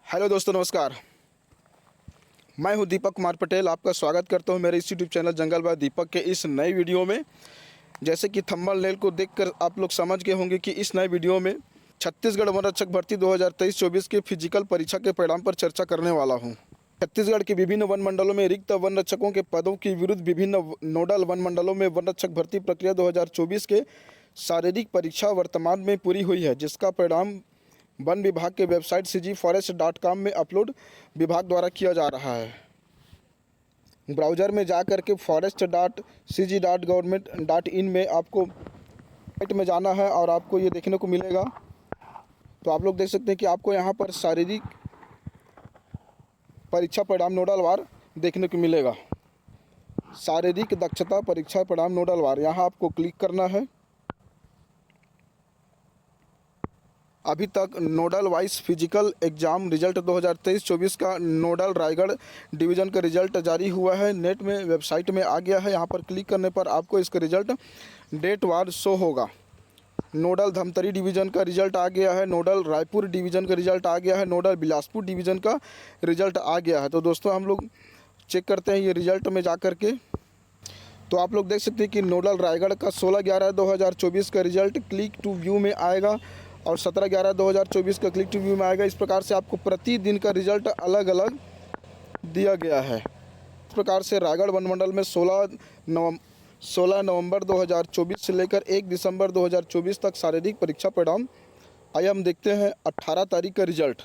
Hello दोस्तों, नमस्कार। मैं हूं दीपक कुमार पटेल। आपका स्वागत करता हूं मेरे इस यूट्यूब चैनल जंगल बाय दीपक के इस नई वीडियो में। जैसे कि थंबनेल को देखकर आप लोग समझ गए होंगे कि इस नए वीडियो में छत्तीसगढ़ वन रक्षक भर्ती 2023-24 के फिजिकल परीक्षा के परिणाम पर चर्चा करने वाला हूं। छत्तीसगढ़ के विभिन्न वन मंडलों में रिक्त वन रक्षकों के पदों के विरुद्ध विभिन्न नोडल वन मंडलों में वन रक्षक भर्ती प्रक्रिया 2024 के शारीरिक परीक्षा वर्तमान में पूरी हुई है, जिसका परिणाम वन विभाग के वेबसाइट cgforest.com में अपलोड विभाग द्वारा किया जा रहा है। ब्राउज़र में जा कर के forest.cg.government.in में आपको साइट में जाना है और आपको ये देखने को मिलेगा। तो आप लोग देख सकते हैं कि आपको यहाँ पर शारीरिक परीक्षा परिणाम नोडल वार देखने को मिलेगा। शारीरिक दक्षता परीक्षा परिणाम नोडल वार, यहाँ आपको क्लिक करना है। अभी तक nodal wise physical exam result 2023-24 का नोडल रायगढ़ डिवीज़न का रिजल्ट जारी हुआ है। नेट में वेबसाइट में आ गया है। यहाँ पर क्लिक करने पर आपको इसका रिजल्ट डेट वार शो होगा। नोडल धमतरी डिवीज़न का रिजल्ट आ गया है। नोडल रायपुर डिवीज़न का रिजल्ट आ गया है। नोडल बिलासपुर डिवीज़न का रिजल्ट आ गया है। तो दोस्तों, हम लोग चेक करते हैं ये रिजल्ट में जा कर के। तो आप लोग देख सकते हैं कि नोडल रायगढ़ का 16/11/2024 का रिजल्ट क्लिक टू व्यू में आएगा और 17/11/2024 का क्लिक टू व्यू में आएगा। इस प्रकार से आपको प्रतिदिन का रिजल्ट अलग अलग दिया गया है। इस प्रकार से रायगढ़ वन मंडल में 16 नवंबर 2024 से लेकर 1 दिसंबर 2024 तक शारीरिक परीक्षा परिणाम। आइए हम देखते हैं 18 तारीख का रिजल्ट।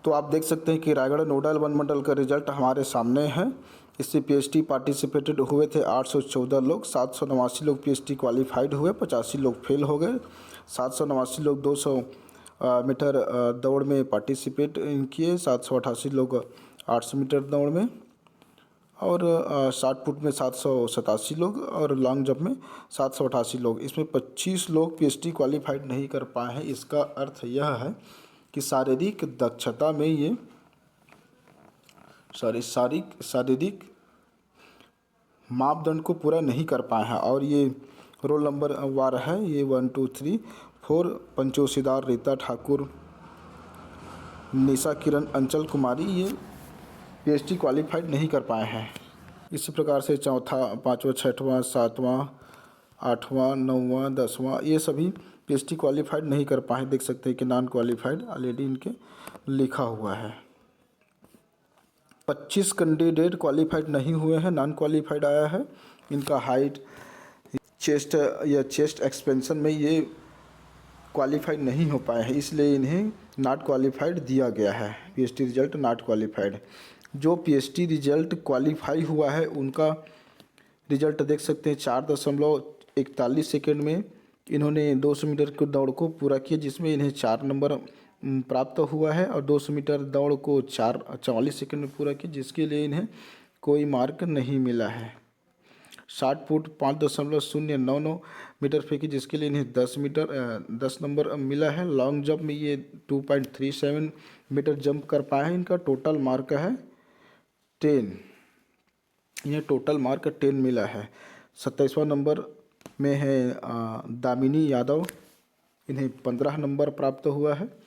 तो आप देख सकते हैं कि रायगढ़ नोडल वन मंडल का रिजल्ट हमारे सामने है। इससे पीएचडी पार्टिसिपेटेड हुए थे 814 लोग, 789 लोग पीएचडी क्वालिफाइड हुए, 85 लोग फेल हो गए, 789 लोग 200 मीटर दौड़ में पार्टिसिपेट किए, 788 लोग 800 मीटर दौड़ में और 60 फुट में 787 लोग और लॉन्ग जंप में 788 लोग। इसमें 25 लोग पीएचडी क्वालिफाइड नहीं कर पाए हैं। इसका अर्थ यह है कि शारीरिक दक्षता में ये शारीरिक मापदंड को पूरा नहीं कर पाए हैं। और ये रोल नंबर वार है। ये 1 2 3 4 पंचोसीदार, रीता ठाकुर, निशा किरण, अंचल कुमारी, ये पीएचडी क्वालिफाइड नहीं कर पाए हैं। इसी प्रकार से चौथा, पाँचवा, छठवां, सातवां, आठवां, नौवां, 10वां, ये सभी पीएचडी क्वालिफाइड नहीं कर पाए। देख सकते हैं कि नॉन क्वालिफाइड ऑलरेडी इनके लिखा हुआ है। 25 कैंडिडेट क्वालिफाइड नहीं हुए हैं, नॉन क्वालिफाइड आया है। इनका हाइट, चेस्ट या चेस्ट एक्सपेंशन में ये क्वालिफाइड नहीं हो पाए हैं, इसलिए इन्हें नॉट क्वालिफाइड दिया गया है। PhD result not qualified. जो पीएचडी रिजल्ट क्वालिफाई हुआ है उनका रिजल्ट देख सकते हैं। 4.41 सेकेंड में इन्होंने 200 मीटर की दौड़ को पूरा किया, जिसमें इन्हें 4 नंबर प्राप्त हुआ है और 200 मीटर दौड़ को 44 सेकंड में पूरा किया, जिसके लिए इन्हें कोई मार्क नहीं मिला है। 60 फुट 5.099 मीटर फेंकी, जिसके लिए इन्हें 10 नंबर मिला है। लॉन्ग जंप में ये 2.37 मीटर जंप कर पाए हैं। इनका टोटल मार्क है 10। इन्हें टोटल मार्क 10 मिला है। 27वां नंबर में है दामिनी यादव, इन्हें 15 नंबर प्राप्त हुआ है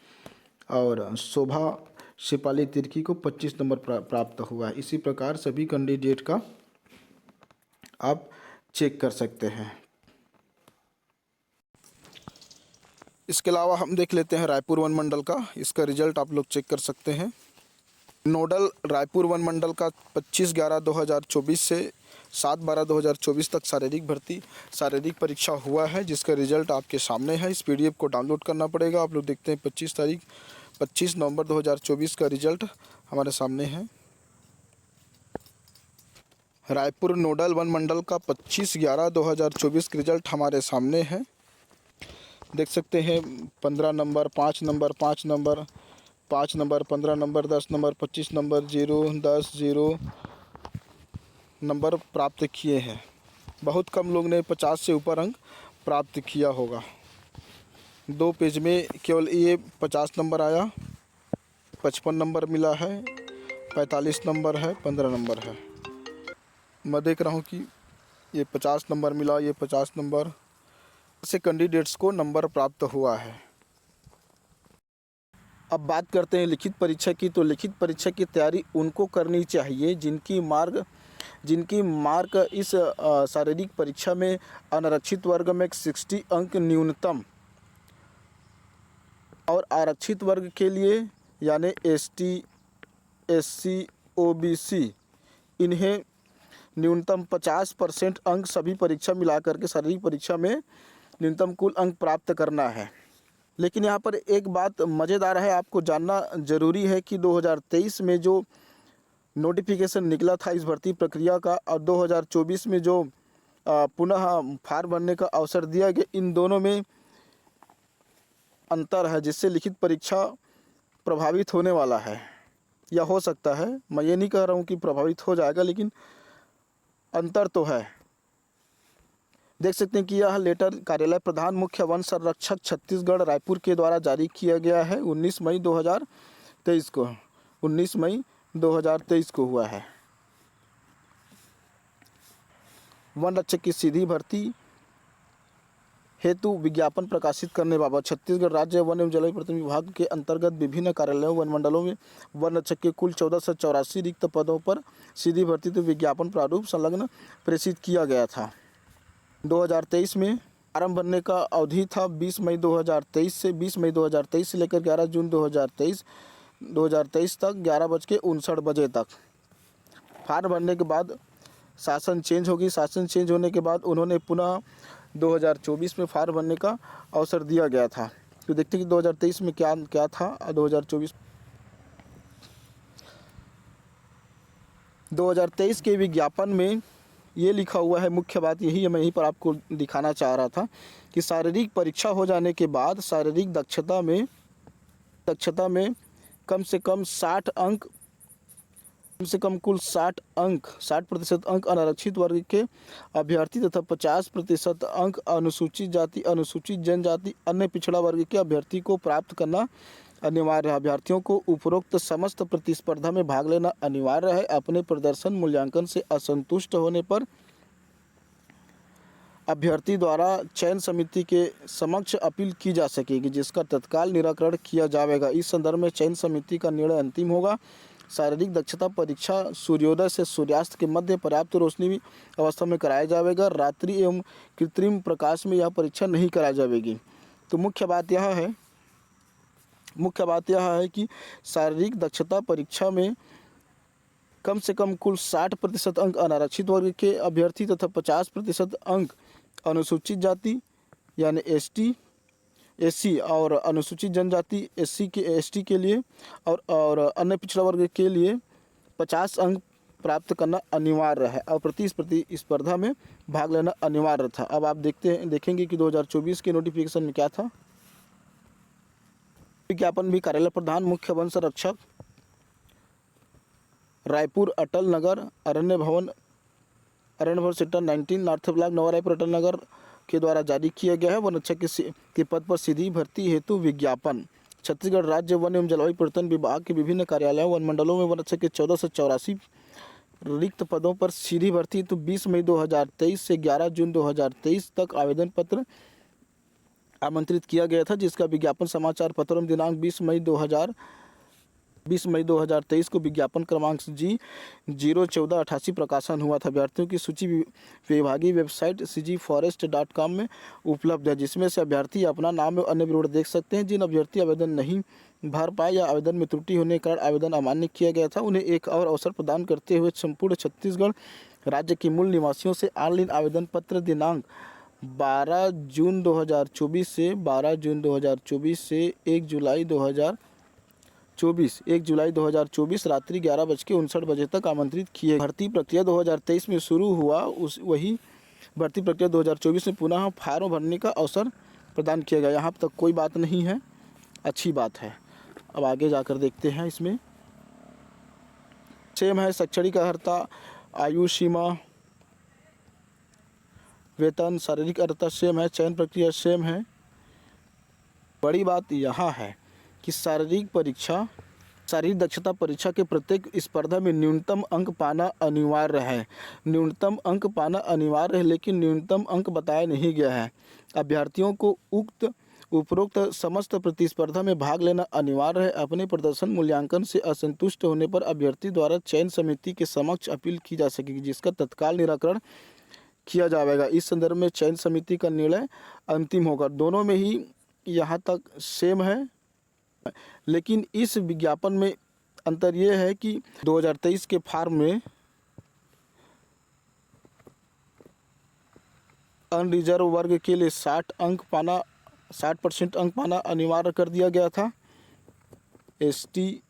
और शोभा शिपाली तिर्की को 25 नंबर प्राप्त हुआ है। इसी प्रकार सभी कैंडिडेट का आप चेक कर सकते हैं। इसके अलावा हम देख लेते हैं रायपुर वन मंडल का। इसका रिजल्ट आप लोग चेक कर सकते हैं। नोडल रायपुर वन मंडल का 25/11/2024 से 7/12/2024 तक शारीरिक परीक्षा हुआ है, जिसका रिजल्ट आपके सामने है। इस पीडीएफ को डाउनलोड करना पड़ेगा। आप लोग देखते हैं 25 नवंबर 2024 का रिजल्ट हमारे सामने है। रायपुर नोडल वन मंडल का 25/11/2024 का रिजल्ट हमारे सामने है। देख सकते हैं 15 number, 5 number, 5 number, 5 number, 15 number, 10 number, 25 number, 0, 10, 0 number प्राप्त किए हैं। बहुत कम लोग ने 50 से ऊपर अंक प्राप्त किया होगा। 2 पेज में केवल ये 50 नंबर आया, 55 नंबर मिला है, 45 नंबर है, 15 नंबर है। मैं देख रहा हूँ कि ये 50 नंबर मिला, ये 50 नंबर से कैंडिडेट्स को नंबर प्राप्त हुआ है। अब बात करते हैं लिखित परीक्षा की। तो लिखित परीक्षा की तैयारी उनको करनी चाहिए जिनकी मार्क इस शारीरिक परीक्षा में अनारक्षित वर्ग में 60 अंक न्यूनतम, और आरक्षित वर्ग के लिए यानी एसटी, एससी, ओबीसी, इन्हें न्यूनतम 50% अंक सभी परीक्षा मिलाकर के शारीरिक परीक्षा में न्यूनतम कुल अंक प्राप्त करना है। लेकिन यहाँ पर एक बात मज़ेदार है, आपको जानना ज़रूरी है कि 2023 में जो नोटिफिकेशन निकला था इस भर्ती प्रक्रिया का, और 2024 में जो पुनः फार्म भरने का अवसर दिया गया, इन दोनों में अंतर है, जिससे लिखित परीक्षा प्रभावित होने वाला है या हो सकता है। मैं ये नहीं कह रहा हूँ कि प्रभावित हो जाएगा, लेकिन अंतर तो है। देख सकते हैं कि यह लेटर कार्यालय प्रधान मुख्य वन संरक्षक छत्तीसगढ़ रायपुर के द्वारा जारी किया गया है 19 मई 2023 को। 19 मई 2023 को हुआ है। वन रक्षक की सीधी भर्ती हेतु विज्ञापन प्रकाशित करने बाबत छत्तीसगढ़ राज्य वन एवं जलवायु परिवर्तन विभाग के अंतर्गत विभिन्न कार्यालयों वन मंडलों में वन रक्षक के कुल 1484 रिक्त पदों पर सीधी भर्ती तो विज्ञापन प्रारूप संलग्न प्रेषित किया गया था। 2023 में आरंभ बनने का अवधि था 20 मई 2023 से लेकर 11 जून 2023 तक 11:59 तक। फार्म भरने के बाद शासन चेंज होगी। शासन चेंज होने के बाद उन्होंने पुनः 2024 में फार्म भरने का अवसर दिया गया था। तो देखते हैं कि 2023 में क्या था। 2023 के विज्ञापन में ये लिखा हुआ है, मुख्य बात यही है, मैं यहीं पर आपको दिखाना चाह रहा था कि शारीरिक परीक्षा हो जाने के बाद शारीरिक दक्षता में कम से कम 60 अंक, कम से कम कुल 60% अंक अनारक्षित वर्ग के अभ्यर्थी तथा 50% अंक अनुसूचित जाति, अनुसूचित जनजाति, अन्य पिछड़ा वर्ग के अभ्यर्थी को प्राप्त करना अनिवार्य है। अभ्यर्थियों को उपरोक्त समस्त प्रतिस्पर्धा में भाग लेना अनिवार्य है। अपने प्रदर्शन मूल्यांकन से असंतुष्ट होने पर अभ्यर्थी द्वारा चयन समिति के समक्ष अपील की जा सकेगी, जिसका तत्काल निराकरण किया जाएगा। इस संदर्भ में चयन समिति का निर्णय अंतिम होगा। शारीरिक दक्षता परीक्षा सूर्योदय से सूर्यास्त के मध्य पर्याप्त रोशनी अवस्था में कराया जाएगा। रात्रि एवं कृत्रिम प्रकाश में यह परीक्षा नहीं कराई जाएगी। तो मुख्य बात यह है कि शारीरिक दक्षता परीक्षा में कम से कम कुल 60% अंक अनारक्षित वर्ग के अभ्यर्थी तथा 50% अंक अनुसूचित जाति यानी एसटी, एससी और अनुसूचित जनजाति एसटी के लिए और अन्य पिछड़ा वर्ग के लिए 50 अंक प्राप्त करना अनिवार्य है और प्रतिस्पर्धा में भाग लेना अनिवार्य था। अब आप देखेंगे कि 2024 के नोटिफिकेशन में क्या था। विज्ञापन भी कार्यालय प्रधान मुख्य वन संरक्षक रायपुर अटल नगर अरण्य भवन सेक्टर 19 नॉर्थ ब्लॉक नवा रायपुर अटल नगर के द्वारा जारी किया गया है। वन रक्षक के पद पर सीधी भर्ती हेतु विज्ञापन छत्तीसगढ़ राज्य वन एवं जलवायु परिवर्तन विभाग के विभिन्न कार्यालयों वन मंडलों में वन रक्षक के 1484 रिक्त पदों पर सीधी भर्ती हेतु 20 मई 2023 से 11 जून 2023 तक आवेदन पत्र आमंत्रित किया गया था, जिसका विज्ञापन समाचार पत्रों में दिनांक 20 मई 2023 को विज्ञापन क्रमांक G01488 प्रकाशन हुआ था। अभ्यर्थियों की सूची विभागीय वेबसाइट cgforest.com में उपलब्ध है, जिसमें से अभ्यर्थी अपना नाम और अन्य विवरण देख सकते हैं। जिन अभ्यर्थी आवेदन नहीं भर पाए या आवेदन में त्रुटि होने के कारण आवेदन अमान्य किया गया था, उन्हें एक और अवसर प्रदान करते हुए संपूर्ण छत्तीसगढ़ राज्य के मूल निवासियों से ऑनलाइन आवेदन पत्र दिनांक 12 जून 2024 से 1 जुलाई 2024 रात्रि 11:59 तक आमंत्रित किए। भर्ती प्रक्रिया 2023 में शुरू हुआ, वही भर्ती प्रक्रिया 2024 में पुनः फार्म भरने का अवसर प्रदान किया गया। यहाँ तक कोई बात नहीं है, अच्छी बात है। अब आगे जाकर देखते हैं। इसमें सेम है शैक्षणिक अर्हता, आयु सीमा, वेतन, शारीरिक अर्हता सेम है, चयन प्रक्रिया सेम है। बड़ी बात यहाँ है कि शारीरिक दक्षता परीक्षा के प्रत्येक स्पर्धा में न्यूनतम अंक पाना अनिवार्य है। लेकिन न्यूनतम अंक बताया नहीं गया है। अभ्यर्थियों को उपरोक्त समस्त प्रतिस्पर्धा में भाग लेना अनिवार्य है। अपने प्रदर्शन मूल्यांकन से असंतुष्ट होने पर अभ्यर्थी द्वारा चयन समिति के समक्ष अपील की जा सकेगी, जिसका तत्काल निराकरण किया जाएगा। इस संदर्भ में चयन समिति का निर्णय अंतिम होगा। दोनों में ही यहाँ तक सेम है, लेकिन इस विज्ञापन में अंतर ये है कि 2023 के फॉर्म में अनरिजर्व वर्ग के लिए 60% अंक पाना अनिवार्य कर दिया गया था। ST,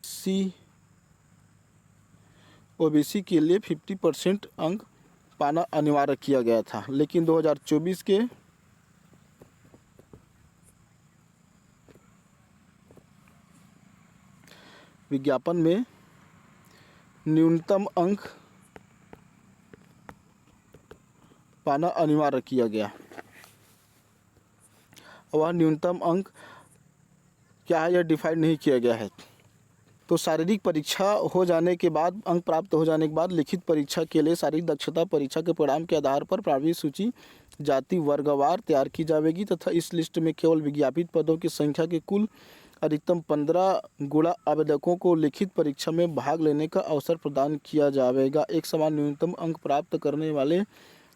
SC, OBC के लिए 50% अंक पाना अनिवार्य किया गया था। लेकिन 2024 के विज्ञापन में न्यूनतम अंक पाना अनिवार्य किया गया। वह न्यूनतम अंक क्या है यह डिफाइन नहीं किया गया है। तो शारीरिक परीक्षा हो जाने के बाद, अंक प्राप्त हो जाने के बाद लिखित परीक्षा के लिए शारीरिक दक्षता परीक्षा के परिणाम के आधार पर प्रारंभिक सूची जाति वर्गवार तैयार की जाएगी तथा इस लिस्ट में केवल विज्ञापित पदों की संख्या के कुल अधिकतम 15 गुणा आवेदकों को लिखित परीक्षा में भाग लेने का अवसर प्रदान किया जाएगा। एक समान न्यूनतम अंक प्राप्त करने वाले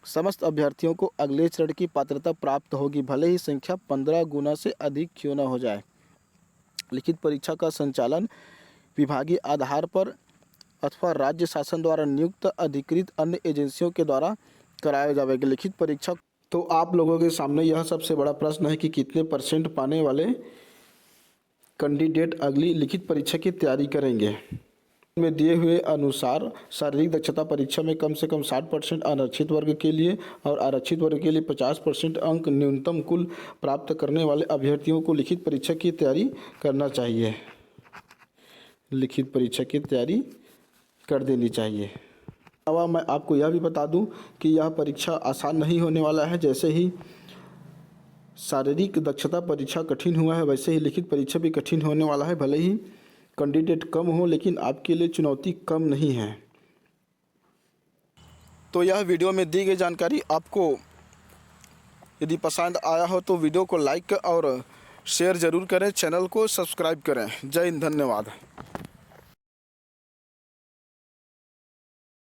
समस्त अभ्यर्थियों को अगले चरण की पात्रता प्राप्त होगी, भले ही संख्या 15 गुना से अधिक क्यों न हो जाए। लिखित परीक्षा का संचालन विभागीय आधार पर अथवा राज्य शासन द्वारा नियुक्त अधिकृत अन्य एजेंसियों के द्वारा कराया जाएगा। लिखित परीक्षा, तो आप लोगों के सामने यह सबसे बड़ा प्रश्न है कि कितने % पाने वाले कैंडिडेट अगली लिखित परीक्षा की तैयारी करेंगे। में दिए हुए अनुसार शारीरिक दक्षता परीक्षा में कम से कम 60% आरक्षित वर्ग के लिए और आरक्षित वर्ग के लिए 50% अंक न्यूनतम कुल प्राप्त करने वाले अभ्यर्थियों को लिखित परीक्षा की तैयारी करना चाहिए। लिखित परीक्षा की तैयारी कर देनी चाहिए। अब मैं आपको यह भी बता दूं कि यह परीक्षा आसान नहीं होने वाला है। जैसे ही शारीरिक दक्षता परीक्षा कठिन हुआ है, वैसे ही लिखित परीक्षा भी कठिन होने वाला है। भले ही कैंडिडेट कम हो, लेकिन आपके लिए चुनौती कम नहीं है। तो यह वीडियो में दी गई जानकारी आपको यदि पसंद आया हो तो वीडियो को लाइक और शेयर ज़रूर करें, चैनल को सब्सक्राइब करें। जय हिंद, धन्यवाद।